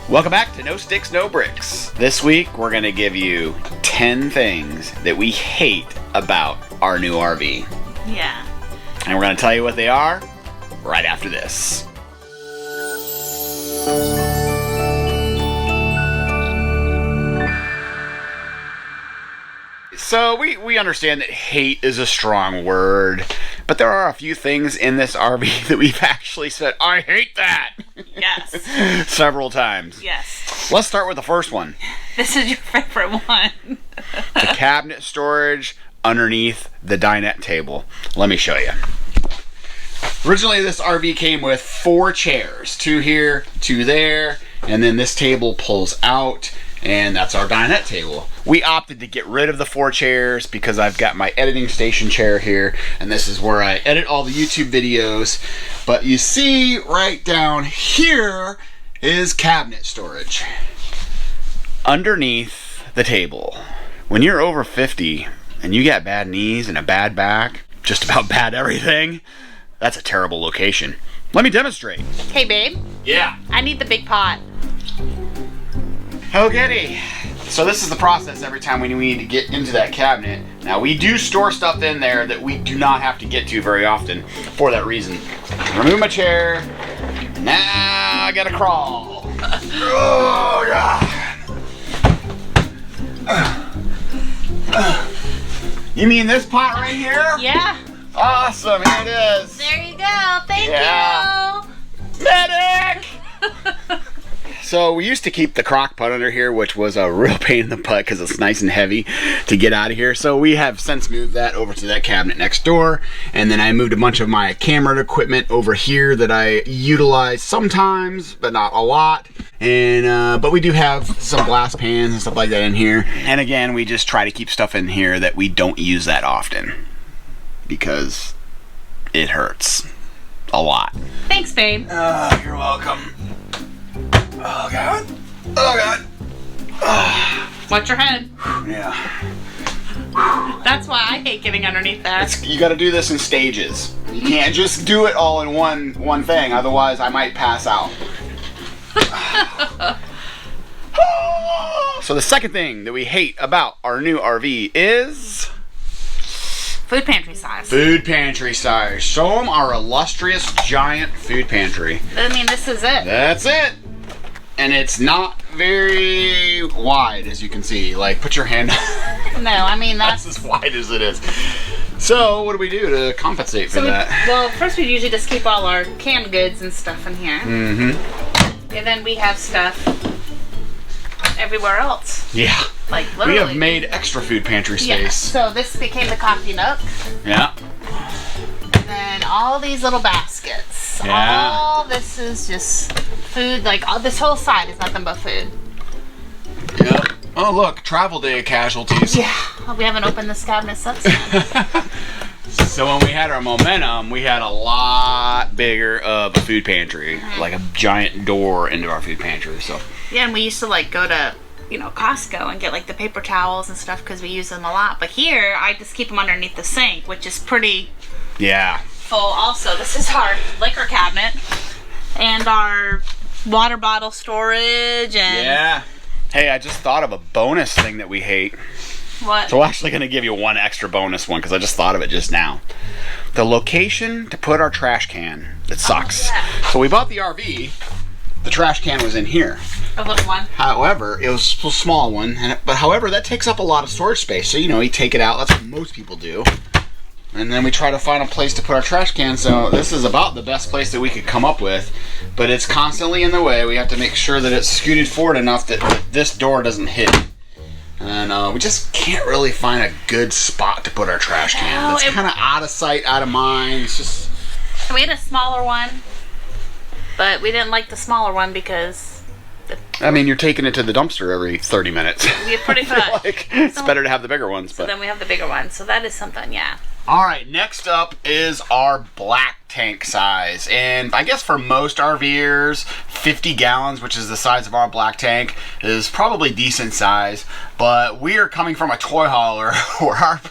Welcome back to No Sticks, No Bricks. This week we're going to give you 10 things that we hate about our new RV. Yeah. And we're going to tell you what they are right after this. So we understand that hate is a strong word, but there are a few things in this RV that we've actually said, I hate that! Yes. Several times. Yes. Let's start with the first one. This is your favorite one. The cabinet storage underneath the dinette table. Let me show you. Originally this RV came with 4 chairs. 2 here, 2 there, and then this table pulls out. And that's our dinette table. We opted to get rid of the 4 chairs because I've got my editing station chair here, and this is where I edit all the YouTube videos. But you see right down here is cabinet storage underneath the table. When you're over 50 and you got bad knees and a bad back, just about bad everything, that's a terrible location. Let me demonstrate. Hey, babe. Yeah. I need the big pot. Okay, so this is the process every time we need to get into that cabinet. Now we do store stuff in there that we do not have to get to very often for that reason. Remove my chair. Now I gotta crawl. Oh God. You mean this pot right here? Yeah. Awesome, here it is. There you go. Thank you. Medic! So we used to keep the crock pot under here, which was a real pain in the butt because it's nice and heavy to get out of here. So we have since moved that over to that cabinet next door. And then I moved a bunch of my camera equipment over here that I utilize sometimes, but not a lot. And but we do have some glass pans and stuff like that in here. And again, we just try to keep stuff in here that we don't use that often because it hurts a lot. Thanks, babe. You're welcome. Oh God. Oh God. Watch your head. Yeah. That's why I hate getting underneath that. You got to do this in stages. You can't just do it all in one thing, otherwise I might pass out. So the second thing that we hate about our new RV is Food pantry size. food pantry size. Show them our illustrious giant food pantry. I mean, this is it. That's it. And it's not very wide, as you can see. Like, put your hand. No, I mean, That's as wide as it is. So, what do we do to compensate for that? Well, first we usually just keep all our canned goods and stuff in here. Mm-hmm. And then we have stuff everywhere else. Yeah. Like, literally. We have made extra food pantry space. Yeah. So this became the coffee nook. Yeah. And then all these little baskets. Yeah. All this is just food. Like, this whole side is nothing but food. Yep. Oh, look. Travel day casualties. Yeah. We haven't opened this cabinet since. So when we had our momentum, we had a lot bigger of a food pantry. Mm-hmm. Like a giant door into our food pantry. So. Yeah, and we used to, like, go to, you know, Costco and get, like, the paper towels and stuff because we use them a lot. But here, I just keep them underneath the sink, which is pretty Yeah. full. Also, this is our liquor cabinet and our water bottle storage and... Yeah. Hey, I just thought of a bonus thing that we hate. What? So we're actually going to give you one extra bonus one because I just thought of it just now. The location to put our trash can. It sucks. Oh, yeah. So we bought the RV. The trash can was in here. A little one. However, it was a small one. But however, that takes up a lot of storage space. So, you know, you take it out. That's what most people do. And then we try to find a place to put our trash can. So this is about the best place that we could come up with. But it's constantly in the way. We have to make sure that it's scooted forward enough that this door doesn't hit. And we just can't really find a good spot to put our trash can. It's kind of out of sight, out of mind. It's just... We had a smaller one, but we didn't like the smaller one because... I mean, you're taking it to the dumpster every 30 minutes. Yeah, pretty much. Like, it's better to have the bigger ones. So then we have the bigger one. So that is something, yeah. All right, next up is our black tank size. And I guess for most RVers, 50 gallons, which is the size of our black tank, is probably decent size. But we are coming from a toy hauler where our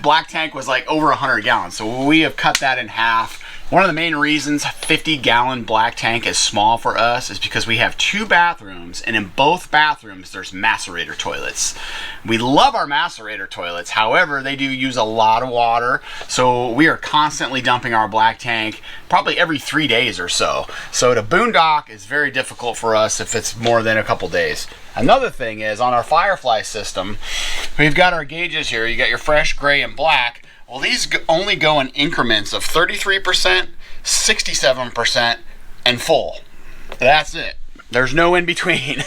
black tank was like over 100 gallons. So we have cut that in half One of the main reasons 50-gallon black tank is small for us is because we have 2 bathrooms, and in both bathrooms there's macerator toilets. We love our macerator toilets, however they do use a lot of water, so we are constantly dumping our black tank probably every 3 days or so. So to boondock is very difficult for us if it's more than a couple days. Another thing is on our Firefly system, we've got our gauges here. You got your fresh, gray, and black. Well, these only go in increments of 33%, 67%, and full. That's it. There's no in between.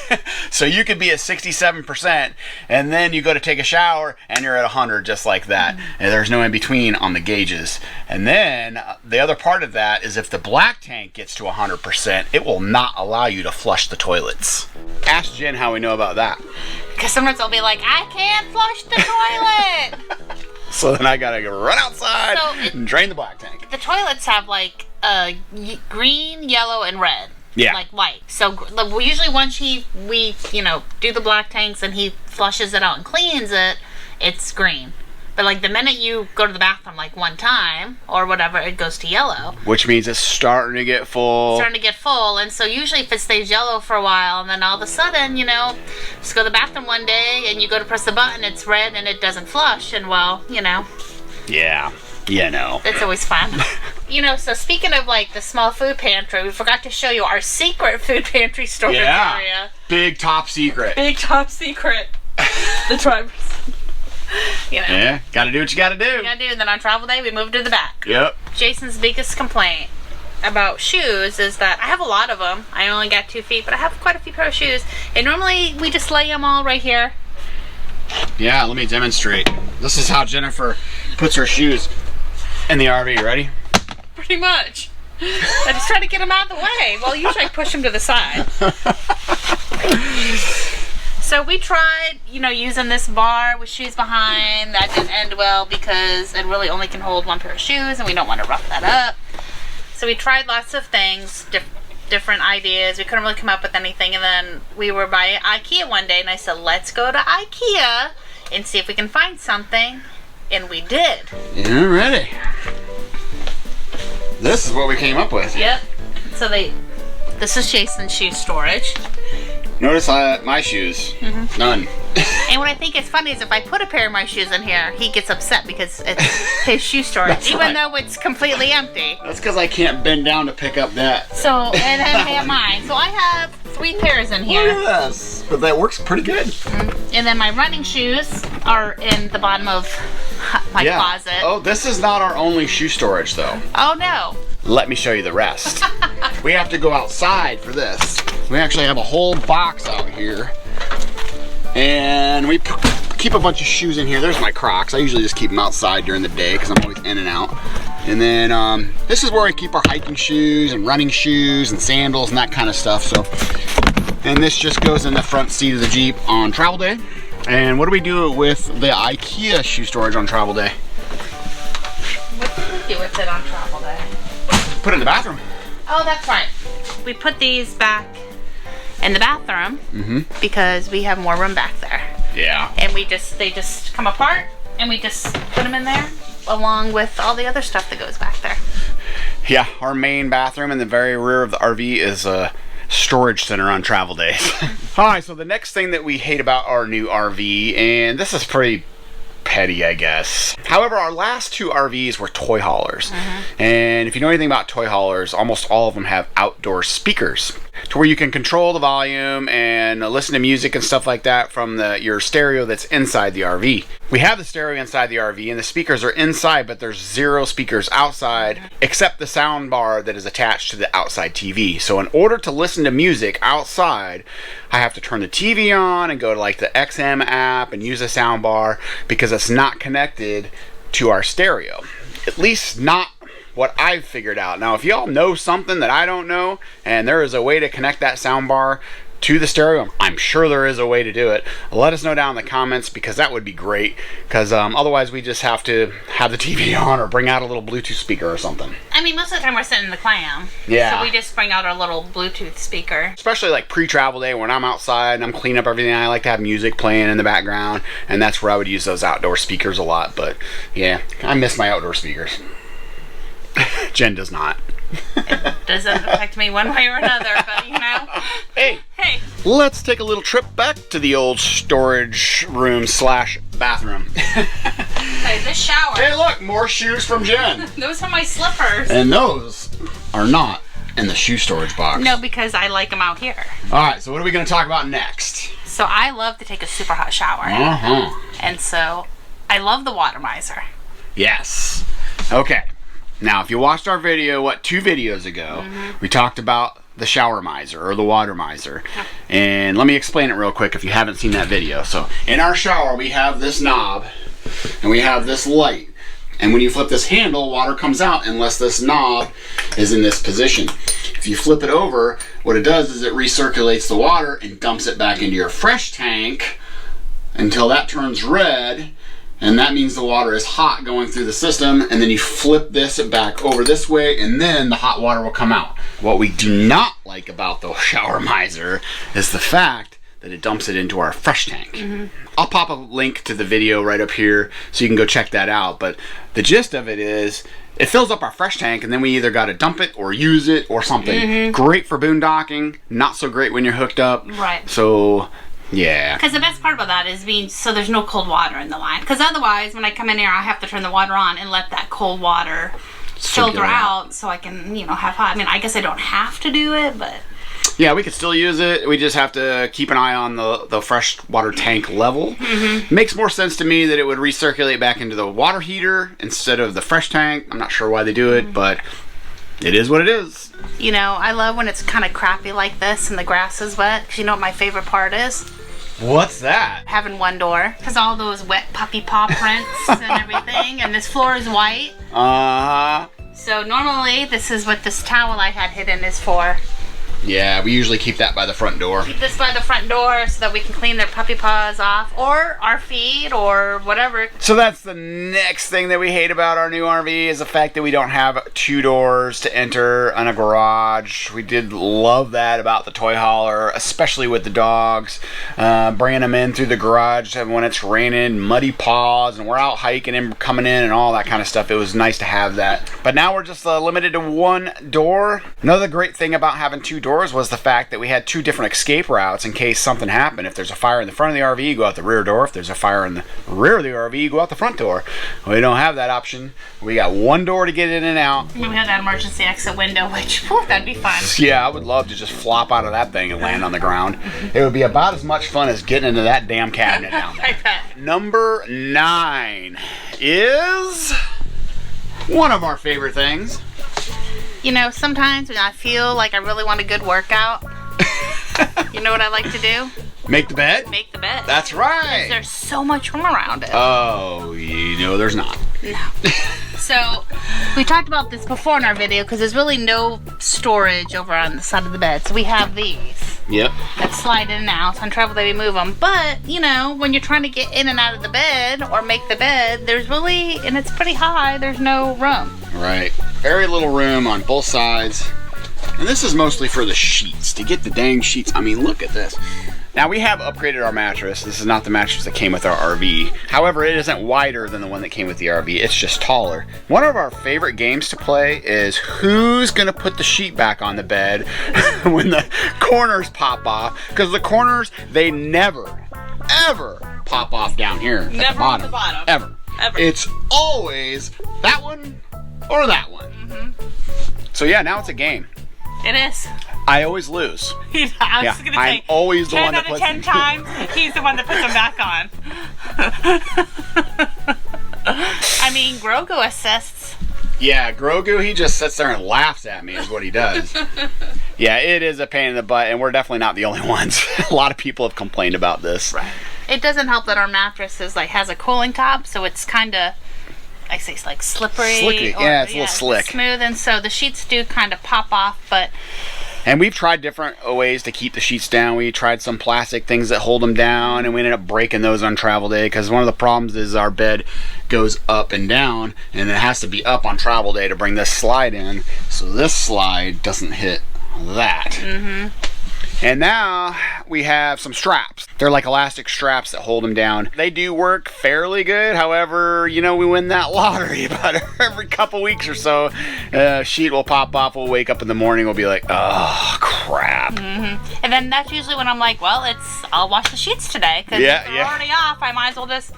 So you could be at 67%, and then you go to take a shower, and you're at 100 just like that. And there's no in between on the gauges. And then the other part of that is if the black tank gets to 100%, it will not allow you to flush the toilets. Ask Jen how we know about that. Because sometimes I'll be like, I can't flush the toilet. So then I gotta go run outside and drain the black tank. The toilets have like green, yellow, and red. Yeah. Like white. So usually once we do the black tanks and he flushes it out and cleans it, it's green. But like the minute you go to the bathroom like one time or whatever, it goes to yellow. Which means it's starting to get full. And so usually if it stays yellow for a while and then all of a sudden, just go to the bathroom one day and you go to press the button, it's red and it doesn't flush, and Yeah. It's always fun. So speaking of like the small food pantry, we forgot to show you our secret food pantry storage area. Big top secret. Big top secret. The drivers. Yeah, gotta do what you gotta do. And then on travel day, we moved to the back. Yep. Jason's biggest complaint about shoes is that I have a lot of them. I only got 2 feet, but I have quite a few pair of shoes. And normally we just lay them all right here. Yeah, let me demonstrate. This is how Jennifer puts her shoes in the RV. Ready? Pretty much. I just try to get them out of the way. Well, usually I push them to the side. So we tried, using this bar with shoes behind. That didn't end well because it really only can hold 1 pair of shoes and we don't want to rough that up. So we tried lots of things, different ideas. We couldn't really come up with anything. And then we were by IKEA one day and I said, let's go to IKEA and see if we can find something. And we did. Yeah, ready. This is what we came up with. Yep. So this is Jason's shoe storage. Notice my shoes. None. And what I think is funny is if I put a pair of my shoes in here, he gets upset because it's his shoe storage, even though it's completely empty. That's because I can't bend down to pick up that. So, and then I have mine. So I have 3 pairs in here. Look at this. But that works pretty good. And then my running shoes are in the bottom of my closet. Oh, this is not our only shoe storage, though. Oh, no. Let me show you the rest. We have to go outside for this. We actually have a whole box out here. And we keep a bunch of shoes in here. There's my Crocs. I usually just keep them outside during the day because I'm always in and out. And then this is where we keep our hiking shoes and running shoes and sandals and that kind of stuff. So, and this just goes in the front seat of the Jeep on travel day. And what do we do with the IKEA shoe storage on travel day? What do we do with it on travel day? Put it in the bathroom. Oh, that's right. We put these back in the bathroom because we have more room back there. Yeah. And they just come apart and we just put them in there along with all the other stuff that goes back there. Yeah, our main bathroom in the very rear of the RV is a storage center on travel days. Alright, so the next thing that we hate about our new RV, and this is pretty petty, I guess. However, our last 2 RVs were toy haulers. And if you know anything about toy haulers, almost all of them have outdoor speakers to where you can control the volume and listen to music and stuff like that from your stereo that's inside the RV. We have the stereo inside the RV and the speakers are inside, but there's 0 speakers outside except the sound bar that is attached to the outside TV. So in order to listen to music outside, I have to turn the TV on and go to like the XM app and use the sound bar because it's not connected to our stereo. At least not what I've figured out. Now, if y'all know something that I don't know, and there is a way to connect that soundbar to the stereo, I'm sure there is a way to do it. Let us know down in the comments because that would be great. Because otherwise, we just have to have the TV on or bring out a little Bluetooth speaker or something. I mean, most of the time we're sitting in the clam. Yeah. So we just bring out our little Bluetooth speaker. Especially like pre-travel day when I'm outside and I'm cleaning up everything. I like to have music playing in the background, and that's where I would use those outdoor speakers a lot. But yeah, I miss my outdoor speakers. Jen does not. It doesn't affect me one way or another, but you know. Hey. Let's take a little trip back to the old storage room / bathroom. Okay, this shower. Hey, look, more shoes from Jen. Those are my slippers. And those are not in the shoe storage box. No, because I like them out here. All right, so what are we going to talk about next? So I love to take a super hot shower. And so I love the water miser. Yes. Okay. Now, if you watched our video, 2 videos ago, we talked about the shower miser or the water miser. And let me explain it real quick if you haven't seen that video. So in our shower, we have this knob and we have this light. And when you flip this handle, water comes out unless this knob is in this position. If you flip it over, what it does is it recirculates the water and dumps it back into your fresh tank until that turns red. And that means the water is hot going through the system, and then you flip this back over this way, and then the hot water will come out. What we do not like about the shower miser is the fact that it dumps it into our fresh tank. I'll pop a link to the video right up here so you can go check that out, but the gist of it is it fills up our fresh tank, and then we either got to dump it or use it or something. Great for boondocking, not so great when you're hooked up. Right. So... yeah. Because the best part about that is so there's no cold water in the line. Because otherwise, when I come in here, I have to turn the water on and let that cold water filter out so I can, have hot. I mean, I guess I don't have to do it, but... yeah, we could still use it. We just have to keep an eye on the fresh water tank level. Makes more sense to me that it would recirculate back into the water heater instead of the fresh tank. I'm not sure why they do it, but it is what it is. I love when it's kind of crappy like this and the grass is wet. Because you know what my favorite part is? What's that? Having one door. Because all those wet puppy paw prints and everything. And this floor is white. So normally, this is what this towel I had hidden is for. Yeah, we usually keep that by the front door. Keep this by the front door so that we can clean their puppy paws off, or our feet, or whatever. So that's the next thing that we hate about our new RV is the fact that we don't have 2 doors to enter on a garage. We did love that about the toy hauler, especially with the dogs. Bringing them in through the garage when it's raining, muddy paws, and we're out hiking and coming in and all that kind of stuff. It was nice to have that. But now we're just limited to 1 door. Another great thing about having 2 doors was the fact that we had 2 different escape routes in case something happened. If there's a fire in the front of the RV, you go out the rear door. If there's a fire in the rear of the RV, you go out the front door. We don't have that option. We got 1 door to get in and out. We have that emergency exit window, which, whew, that'd be fun. Yeah, I would love to just flop out of that thing and land on the ground. It would be about as much fun as getting into that damn cabinet down there. I bet. Number 9 is one of our favorite things. Sometimes when I feel like I really want a good workout, you know what I like to do? Make the bed? Make the bed. That's right. Because there's so much room around it. Oh, there's not. No. So, we talked about this before in our video because there's really no storage over on the side of the bed. So we have these. Yep. That slide in and out. On travel day we move them. But, when you're trying to get in and out of the bed or make the bed, there's really, and it's pretty high, there's no room. Right. Very little room on both sides. And this is mostly for the sheets. To get the dang sheets. I mean, look at this. Now, we have upgraded our mattress. This is not the mattress that came with our RV. However, it isn't wider than the one that came with the RV. It's just taller. One of our favorite games to play is who's going to put the sheet back on the bed when the corners pop off. Because the corners, they never, ever pop off down here at Never the bottom. on the bottom. Ever. It's always that one or that one. So yeah, now it's a game. It is. I always lose. I was just going to say, I'm always the one that puts 10 times, he's the one that puts them back on. I mean, Grogu assists. Yeah, Grogu, he just sits there and laughs at me is what he does. Yeah, it is a pain in the butt, and we're definitely not the only ones. A lot of people have complained about this. Right. It doesn't help that our mattress has a cooling top, so it's kind of, I say it's like slippery. Slicky. Yeah, it's a little slick. It's smooth, and so the sheets do kind of pop off, but... And we've tried different ways to keep the sheets down. We tried some plastic things that hold them down, and we ended up breaking those on travel day because one of the problems is our bed goes up and down, and it has to be up on travel day to bring this slide in, so this slide doesn't hit that. And now we have some straps. They're like elastic straps that hold them down. They do work fairly good. However, you know, we win that lottery about every couple weeks or so. Sheet will pop off. We'll wake up in the morning. We'll be like, oh, crap. Mm-hmm. And then that's usually when I'm like, well, I'll wash the sheets today. Because if they're already off, I might as well just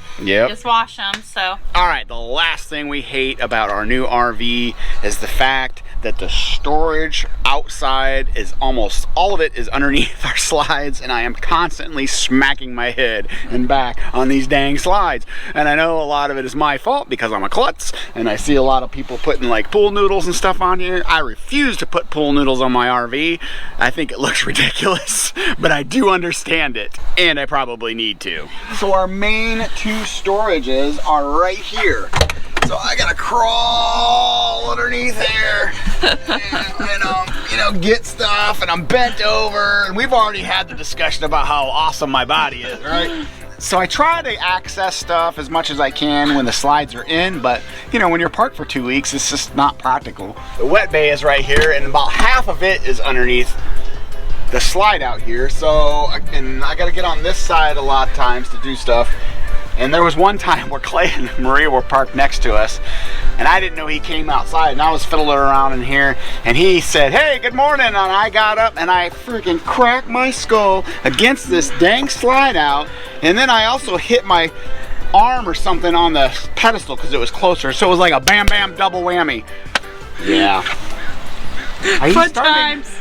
wash them. So. All right, the last thing we hate about our new RV is the fact that the storage outside is almost all of it is underneath our slides, and I am constantly smacking my head and back on these dang slides. And I know a lot of it is my fault because I'm a klutz, and I see a lot of people putting like pool noodles and stuff on here. I refuse to put pool noodles on my RV. I think it looks ridiculous, but I do understand it, and I probably need to. So our main two storages are right here. So I gotta crawl underneath there and get stuff, and I'm bent over, and we've already had the discussion about how awesome my body is, right? So I try to access stuff as much as I can when the slides are in, but you know, when you're parked for 2 weeks, it's just not practical. The wet bay is right here, and about half of it is underneath the slide out here. So, and I gotta get on this side a lot of times to do stuff. And there was one time where Clay and Maria were parked next to us, and I didn't know he came outside, and I was fiddling around in here, and he said, hey, good morning, and I got up and I freaking cracked my skull against this dang slide out, and then I also hit my arm or something on the pedestal because it was closer, so it was like a bam bam double whammy. Yeah. Fun times.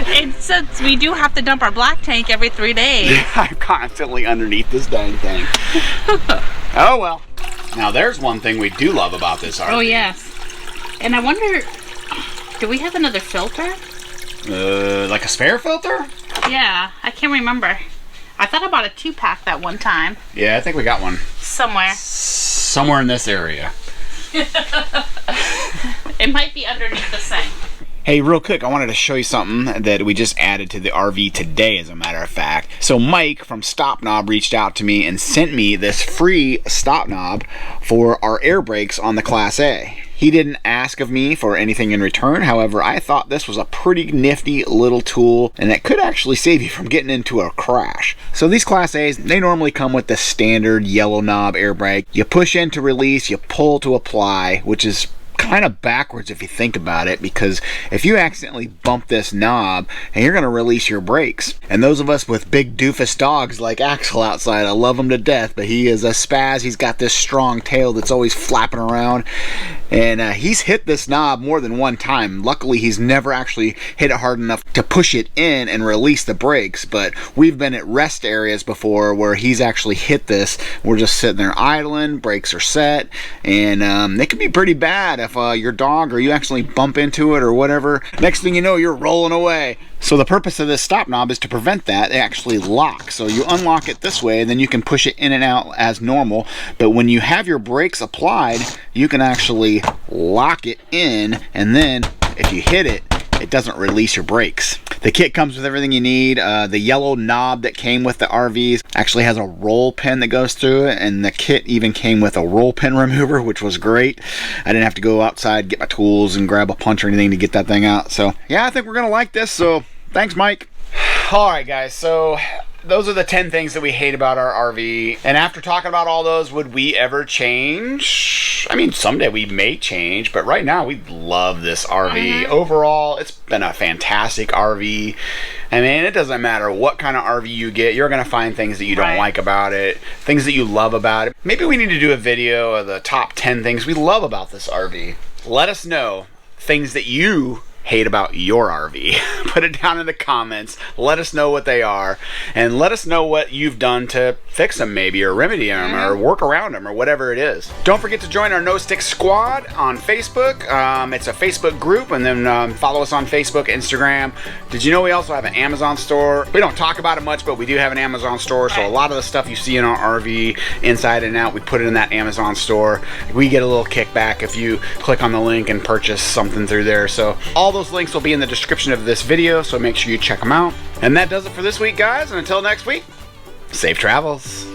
And since we do have to dump our black tank every 3 days. Yeah, I'm constantly underneath this dang thing. Oh well. Now there's one thing we do love about this RV. Oh yes. And I wonder, do we have another filter? Like a spare filter? Yeah, I can't remember. I thought I bought a 2-pack that one time. Yeah, I think we got one. Somewhere. Somewhere in this area. It might be underneath the sink. Hey, real quick, I wanted to show you something that we just added to the RV today, as a matter of fact. So Mike from Stop Knob reached out to me and sent me this free stop knob for our air brakes on the Class A. He didn't ask of me for anything in return. However, I thought this was a pretty nifty little tool, and that could actually save you from getting into a crash. So these Class A's, they normally come with the standard yellow knob air brake. You push in to release, you pull to apply, which is kind of backwards if you think about it, because if you accidentally bump this knob and you're going to release your brakes, and those of us with big doofus dogs like Axel outside, I love him to death, but he is a spaz. He's got this strong tail that's always flapping around, and he's hit this knob more than one time. Luckily he's never actually hit it hard enough to push it in and release the brakes, but we've been at rest areas before where he's actually hit this. We're just sitting there idling, brakes are set, and they can be pretty bad if your dog or you actually bump into it or whatever. Next thing you know, you're rolling away. So the purpose of this stop knob is to prevent that. They actually lock. So you unlock it this way, and then you can push it in and out as normal. But when you have your brakes applied, you can actually lock it in, and then if you hit it, it doesn't release your brakes. The kit comes with everything you need. The yellow knob that came with the RVs actually has a roll pin that goes through it, and the kit even came with a roll pin remover, which was great. I didn't have to go outside, get my tools, and grab a punch or anything to get that thing out. So yeah, I think we're gonna like this, so thanks, Mike. Alright guys, so those are the 10 things that we hate about our RV. And after talking about all those, would we ever change? I mean, someday we may change, but right now we love this RV. Overall, it's been a fantastic RV. I mean, it doesn't matter what kind of RV you get, you're going to find things that you don't like about it, things that you love about it. Maybe we need to do a video of the top 10 things we love about this RV. Let us know things that you hate about your RV. Put it down in the comments. Let us know what they are, and let us know what you've done to fix them, maybe, or remedy them, or work around them, or whatever it is. Don't forget to join our No Stick Squad on Facebook. It's a Facebook group, and then follow us on Facebook, Instagram. Did you know we also have an Amazon store? We don't talk about it much, but we do have an Amazon store, so a lot of the stuff you see in our RV, inside and out, we put it in that Amazon store. We get a little kickback if you click on the link and purchase something through there. So all those links will be in the description of this video, so make sure you check them out. And that does it for this week, guys, and until next week, safe travels.